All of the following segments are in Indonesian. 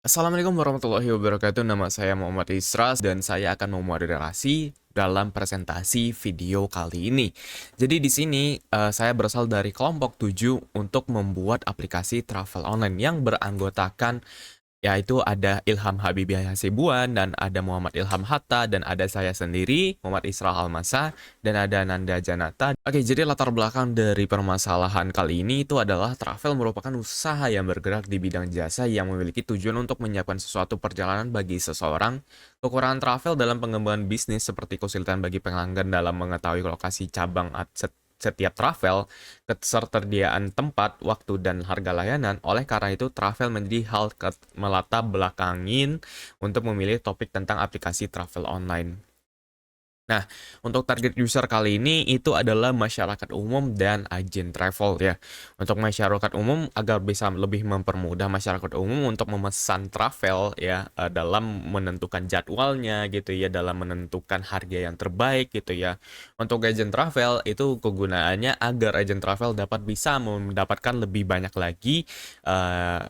Assalamualaikum warahmatullahi wabarakatuh. Nama saya Muhammad Isras dan saya akan memoderasi dalam presentasi video kali ini. Jadi di sini saya berasal dari kelompok 7 untuk membuat aplikasi travel online yang beranggotakan yaitu ada Ilham Habibie Hasibuan dan ada Muhammad Ilham Hatta dan ada saya sendiri, Muhammad Isra Almasa, dan ada Nanda Janata. Oke, jadi latar belakang dari permasalahan kali ini itu adalah travel merupakan usaha yang bergerak di bidang jasa yang memiliki tujuan untuk menyiapkan sesuatu perjalanan bagi seseorang. Kekurangan travel dalam pengembangan bisnis seperti kesulitan bagi pelanggan dalam mengetahui lokasi cabang setiap travel, ketersediaan tempat, waktu, dan harga layanan. Oleh karena itu, travel menjadi hal melata belakangin untuk memilih topik tentang aplikasi travel online. Nah, untuk target user kali ini itu adalah masyarakat umum dan agen travel ya. Untuk masyarakat umum agar bisa lebih mempermudah masyarakat umum untuk memesan travel ya dalam menentukan jadwalnya gitu ya, dalam menentukan harga yang terbaik gitu ya. Untuk agen travel itu kegunaannya agar agen travel dapat bisa mendapatkan lebih banyak lagi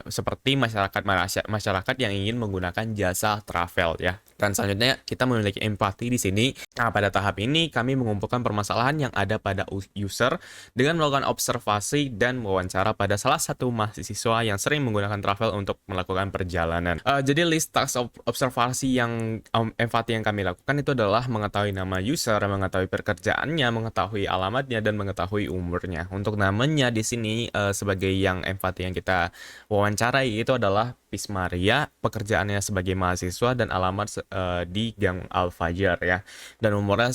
seperti masyarakat yang ingin menggunakan jasa travel ya. Dan selanjutnya kita memiliki empati di sini. Nah, pada tahap ini kami mengumpulkan permasalahan yang ada pada user dengan melakukan observasi dan wawancara pada salah satu mahasiswa yang sering menggunakan travel untuk melakukan perjalanan. Jadi list task observasi yang empati yang kami lakukan itu adalah mengetahui nama user, mengetahui pekerjaannya, mengetahui alamatnya, dan mengetahui umurnya. Untuk namanya di sini sebagai yang empati yang kita wawancarai itu adalah Pismaria, pekerjaannya sebagai mahasiswa dan alamat di Gang Al-Fajar ya. Dan umurnya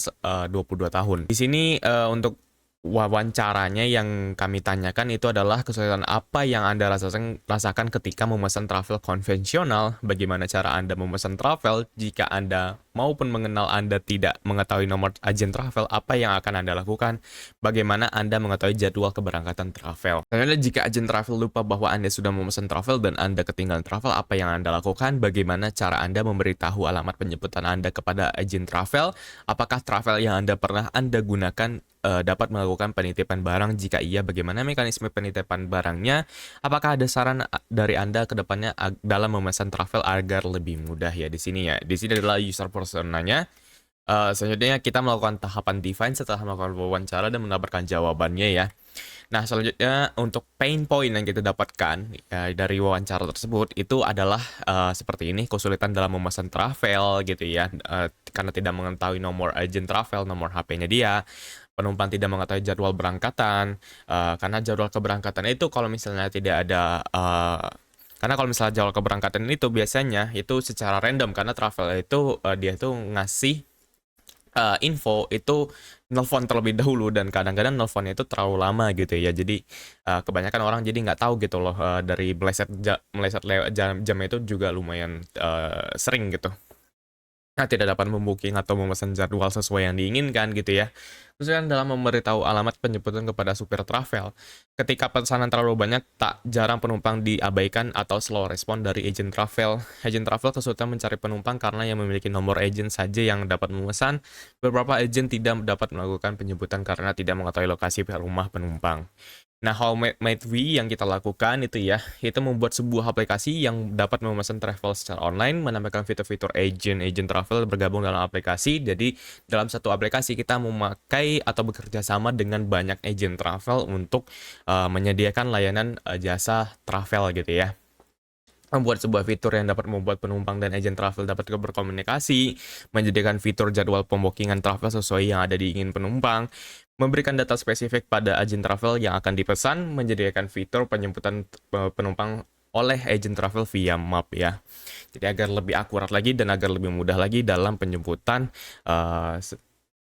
22 tahun. Di sini untuk wawancaranya yang kami tanyakan itu adalah kesulitan apa yang Anda rasakan ketika memesan travel konvensional, bagaimana cara Anda memesan travel jika Anda maupun mengenal Anda tidak mengetahui nomor agen travel, apa yang akan Anda lakukan, bagaimana Anda mengetahui jadwal keberangkatan travel. Selanjutnya, jika agen travel lupa bahwa Anda sudah memesan travel dan Anda ketinggalan travel, apa yang Anda lakukan, bagaimana cara Anda memberitahu alamat penjemputan Anda kepada agen travel, apakah travel yang pernah Anda gunakan dapat melakukan penitipan barang, jika iya bagaimana mekanisme penitipan barangnya, apakah ada saran dari Anda ke depannya dalam memesan travel agar lebih mudah ya di sini ya. Di sini adalah user personanya. Selanjutnya kita melakukan tahapan define setelah melakukan wawancara dan mendapatkan jawabannya ya. Nah, selanjutnya untuk pain point yang kita dapatkan dari wawancara tersebut itu adalah seperti ini, kesulitan dalam memesan travel gitu ya, karena tidak mengetahui nomor agen travel, nomor HP-nya dia, penumpang tidak mengetahui jadwal berangkatan, karena jadwal keberangkatan itu kalau misalnya tidak ada karena kalau misalnya jadwal keberangkatan itu biasanya itu secara random karena travel itu dia tuh ngasih info itu nelfon terlebih dahulu dan kadang-kadang nelfonnya itu terlalu lama gitu ya. Jadi kebanyakan orang jadi nggak tahu gitu loh dari meleset lewat jam itu juga lumayan sering gitu. Nah, tidak dapat membooking atau memesan jadwal sesuai yang diinginkan gitu ya. Khususnya dalam memberitahu alamat penjemputan kepada supir travel. Ketika pesanan terlalu banyak, tak jarang penumpang diabaikan atau slow respon dari agen travel. Agen travel kesulitan mencari penumpang karena yang memiliki nomor agen saja yang dapat memesan. Beberapa agen tidak dapat melakukan penjemputan karena tidak mengetahui lokasi rumah penumpang. Nah, how might we yang kita lakukan itu ya, itu membuat sebuah aplikasi yang dapat memesan travel secara online, menambahkan fitur-fitur agent travel bergabung dalam aplikasi. Jadi, dalam satu aplikasi kita memakai atau bekerja sama dengan banyak agent travel untuk menyediakan layanan jasa travel gitu ya. Membuat sebuah fitur yang dapat membuat penumpang dan agen travel dapat berkomunikasi, menyediakan fitur jadwal pembookingan travel sesuai yang ada diingin penumpang, memberikan data spesifik pada agen travel yang akan dipesan, menyediakan fitur penjemputan penumpang oleh agen travel via map ya. Jadi agar lebih akurat lagi dan agar lebih mudah lagi dalam penjemputan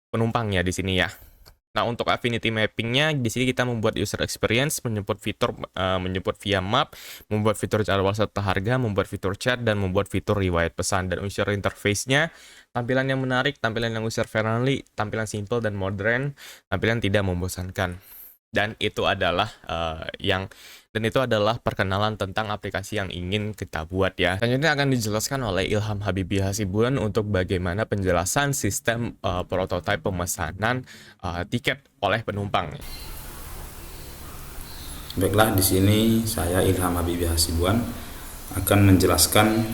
penumpangnya di sini ya. Nah, untuk affinity mappingnya, di sini kita membuat user experience, menjemput fitur, menjemput via map, membuat fitur jadwal serta harga, membuat fitur chat, dan membuat fitur riwayat pesan. Dan user interface-nya, tampilan yang menarik, tampilan yang user friendly, tampilan simple dan modern, tampilan tidak membosankan. Dan itu adalah perkenalan tentang aplikasi yang ingin kita buat ya. Selanjutnya akan dijelaskan oleh Ilham Habibie Hasibuan untuk bagaimana penjelasan sistem prototipe pemesanan tiket oleh penumpang. Baiklah, di sini saya Ilham Habibie Hasibuan akan menjelaskan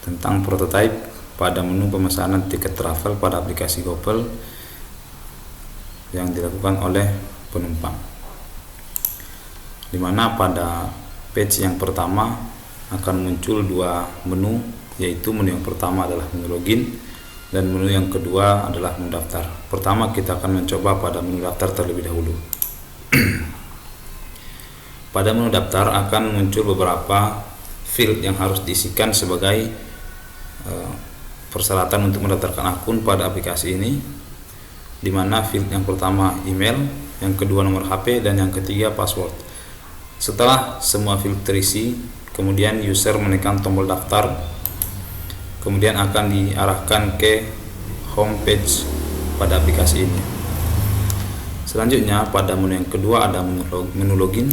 tentang prototype pada menu pemesanan tiket travel pada aplikasi GoPel yang dilakukan oleh penumpang, dimana pada page yang pertama akan muncul dua menu, yaitu menu yang pertama adalah menu login dan menu yang kedua adalah menu daftar. Pertama kita akan mencoba pada menu daftar terlebih dahulu. Pada menu daftar akan muncul beberapa field yang harus diisikan sebagai persyaratan untuk mendaftarkan akun pada aplikasi ini, di mana field yang pertama email, yang kedua nomor HP, dan yang ketiga password. Setelah semua field terisi, kemudian user menekan tombol daftar, kemudian akan diarahkan ke homepage pada aplikasi ini. Selanjutnya pada menu yang kedua ada menu login.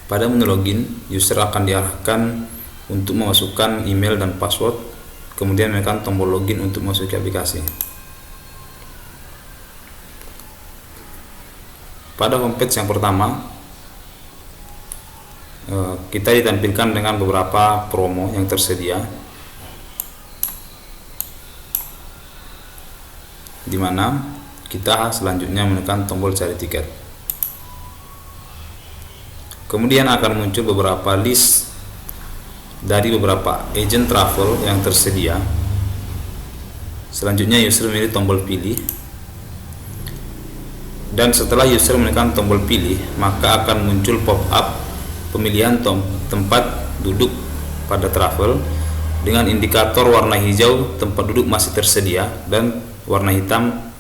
Pada menu login, user akan diarahkan untuk memasukkan email dan password, kemudian menekan tombol login untuk masuk ke aplikasi. Pada homepage yang pertama, kita ditampilkan dengan beberapa promo yang tersedia, di mana kita selanjutnya menekan tombol cari tiket. Kemudian akan muncul beberapa list dari beberapa agent travel yang tersedia. Selanjutnya user memilih tombol pilih, dan setelah user menekan tombol pilih, maka akan muncul pop-up pemilihan tempat duduk pada travel dengan indikator warna hijau tempat duduk masih tersedia dan warna hitam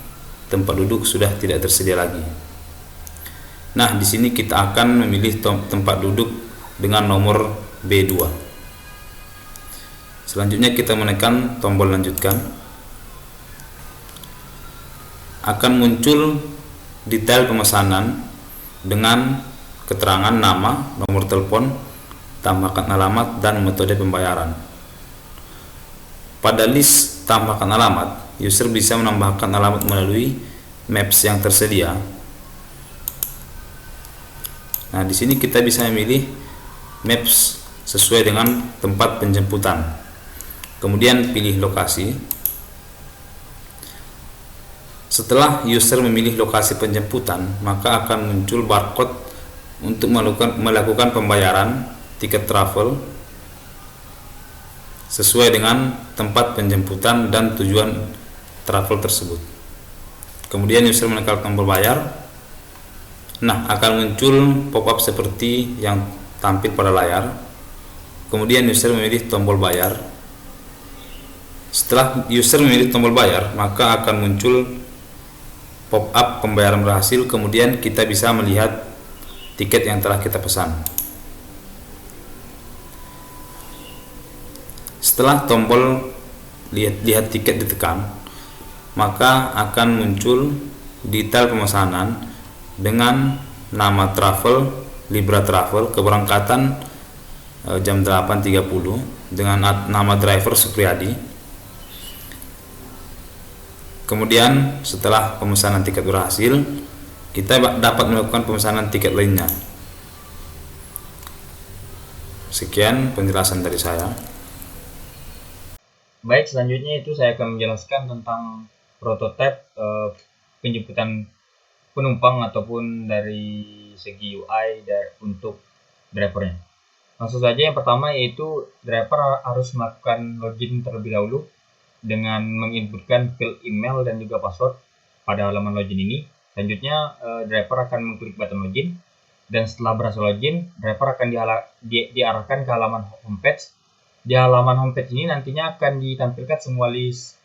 tempat duduk sudah tidak tersedia lagi. Nah, di sini kita akan memilih tempat duduk dengan nomor B2. Selanjutnya kita menekan tombol lanjutkan. Akan muncul detail pemesanan dengan keterangan nama, nomor telepon, tambahkan alamat, dan metode pembayaran. Pada list tambahkan alamat, user bisa menambahkan alamat melalui maps yang tersedia. Nah, di sini kita bisa memilih maps sesuai dengan tempat penjemputan. Kemudian pilih lokasi. Setelah user memilih lokasi penjemputan, maka akan muncul barcode untuk melakukan pembayaran tiket travel sesuai dengan tempat penjemputan dan tujuan travel tersebut. Kemudian user menekan tombol bayar. Nah, akan muncul pop-up seperti yang tampil pada layar. Kemudian user memilih tombol bayar. Setelah user memilih tombol bayar, maka akan muncul pop-up pembayaran berhasil. Kemudian kita bisa melihat tiket yang telah kita pesan. Setelah tombol lihat tiket ditekan, maka akan muncul detail pemesanan dengan nama travel, Libra Travel, keberangkatan jam 8.30 dengan nama driver Supriyadi. Kemudian setelah pemesanan tiket berhasil, kita dapat melakukan pemesanan tiket lainnya. Sekian penjelasan dari saya. Baik, selanjutnya itu saya akan menjelaskan tentang prototipe penjemputan penumpang ataupun dari segi UI untuk drivernya. Langsung saja, yang pertama yaitu driver harus melakukan login terlebih dahulu dengan menginputkan field email dan juga password pada halaman login ini. Selanjutnya driver akan mengklik button login, dan setelah berhasil login, driver akan diarahkan ke halaman homepage. Di halaman homepage ini nantinya akan ditampilkan semua list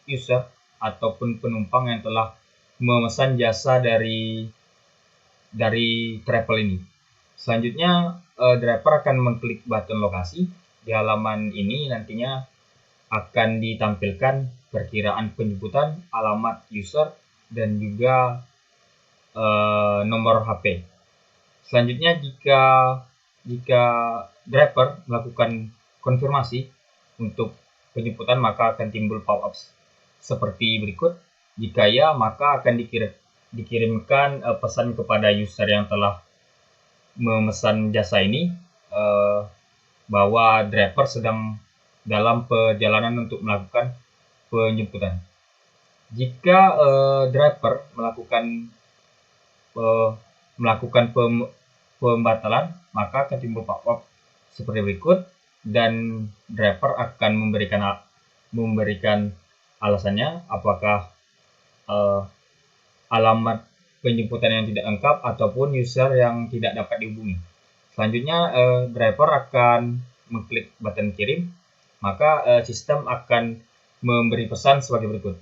user ataupun penumpang yang telah memesan jasa dari travel ini. Selanjutnya driver akan mengklik button lokasi. Di halaman ini nantinya akan ditampilkan perkiraan penjemputan, alamat user, dan juga nomor HP. Selanjutnya jika driver melakukan konfirmasi untuk penjemputan, maka akan timbul pop-up seperti berikut. Jika ya, maka akan dikirimkan pesan kepada user yang telah memesan jasa ini eh, bahwa driver sedang dalam perjalanan untuk melakukan penjemputan. Jika driver eh, melakukan pembatalan, maka akan timbul pop-up seperti berikut dan driver akan memberikan alasannya, apakah eh, alamat penjemputan yang tidak lengkap ataupun user yang tidak dapat dihubungi. Selanjutnya driver akan mengklik button kirim, maka sistem akan memberi pesan sebagai berikut,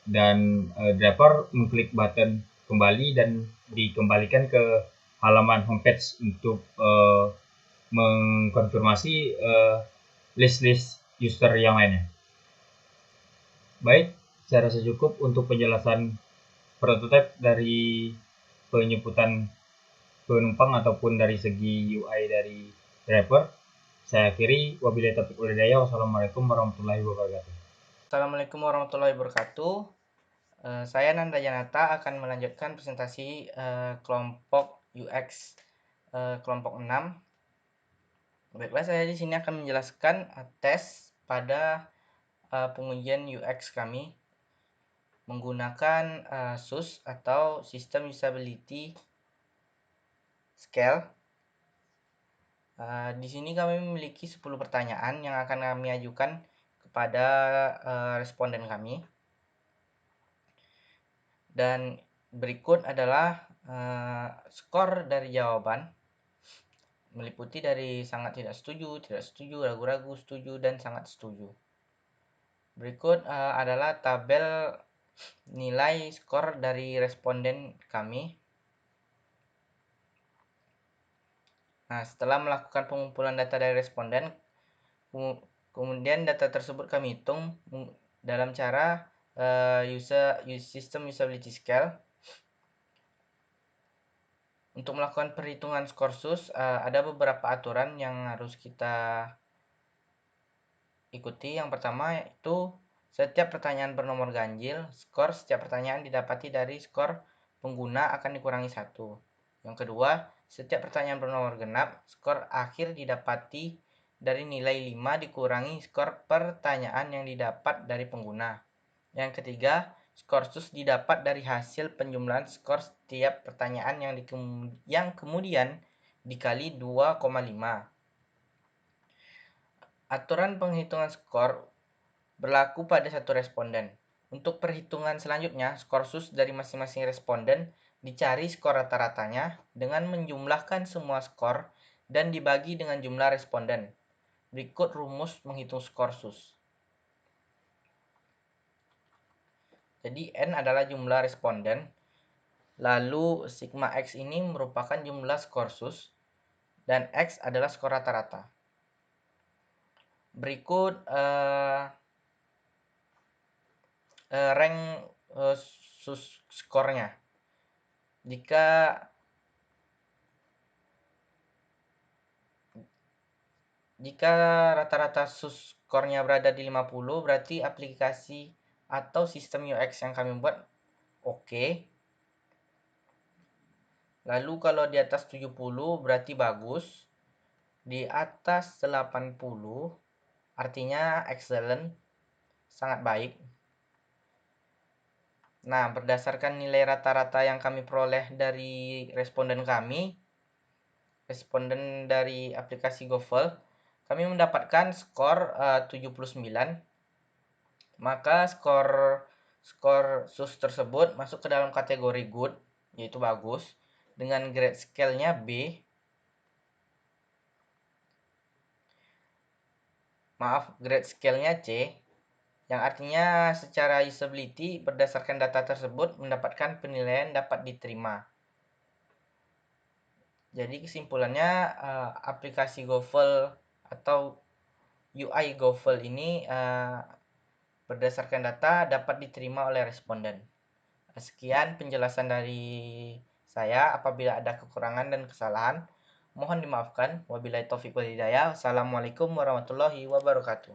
dan driver mengklik button kembali dan dikembalikan ke halaman homepage untuk mengkonfirmasi list-list user yang lainnya. Baik, saya rasa cukup untuk penjelasan prototipe dari penjemputan penumpang ataupun dari segi UI dari driver. Saya akhiri, wabillahi taufiq wal hidayah. Wassalamualaikum warahmatullahi wabarakatuh. Assalamualaikum warahmatullahi wabarakatuh. Saya Nanda Janata akan melanjutkan presentasi kelompok UX kelompok 6. Baiklah, saya di sini akan menjelaskan tes pada pengujian UX kami menggunakan SUS atau System Usability Scale. Di sini kami memiliki 10 pertanyaan yang akan kami ajukan kepada responden kami. Dan berikut adalah skor dari jawaban, meliputi dari sangat tidak setuju, ragu-ragu, setuju, dan sangat setuju. Berikut adalah tabel nilai skor dari responden kami. Nah, setelah melakukan pengumpulan data dari responden, kemudian data tersebut kami hitung dalam cara System Usability Scale. Untuk melakukan perhitungan skor SUS, ada beberapa aturan yang harus kita ikuti. Yang pertama yaitu setiap pertanyaan bernomor ganjil, skor setiap pertanyaan didapati dari skor pengguna akan dikurangi 1. Yang kedua, setiap pertanyaan bernomor genap, skor akhir didapati dari nilai 5 dikurangi skor pertanyaan yang didapat dari pengguna. Yang ketiga, skor SUS didapat dari hasil penjumlahan skor setiap pertanyaan yang kemudian dikali 2,5. Aturan penghitungan skor berlaku pada satu responden. Untuk perhitungan selanjutnya, skor SUS dari masing-masing responden dicari skor rata-ratanya dengan menjumlahkan semua skor dan dibagi dengan jumlah responden. Berikut rumus menghitung skor SUS. Jadi N adalah jumlah responden, lalu sigma X ini merupakan jumlah skor SUS, dan X adalah skor rata-rata. Berikut rank SUS skornya. Jika rata-rata SUS skornya berada di 50, berarti aplikasi atau sistem UX yang kami buat oke. Lalu kalau di atas 70 berarti bagus. Di atas 80 artinya excellent, sangat baik. Nah, berdasarkan nilai rata-rata yang kami peroleh dari responden dari aplikasi GoFel, kami mendapatkan skor 79. Maka skor SUS tersebut masuk ke dalam kategori good, yaitu bagus, dengan grade scale-nya B. Grade scale-nya C, yang artinya secara usability berdasarkan data tersebut mendapatkan penilaian dapat diterima. Jadi kesimpulannya, aplikasi GoFel atau UI GoFel ini berdasarkan data dapat diterima oleh responden. Sekian penjelasan dari saya. Apabila ada kekurangan dan kesalahan, mohon dimaafkan. Wabillahi taufiq wal hidayah. Wassalamualaikum warahmatullahi wabarakatuh.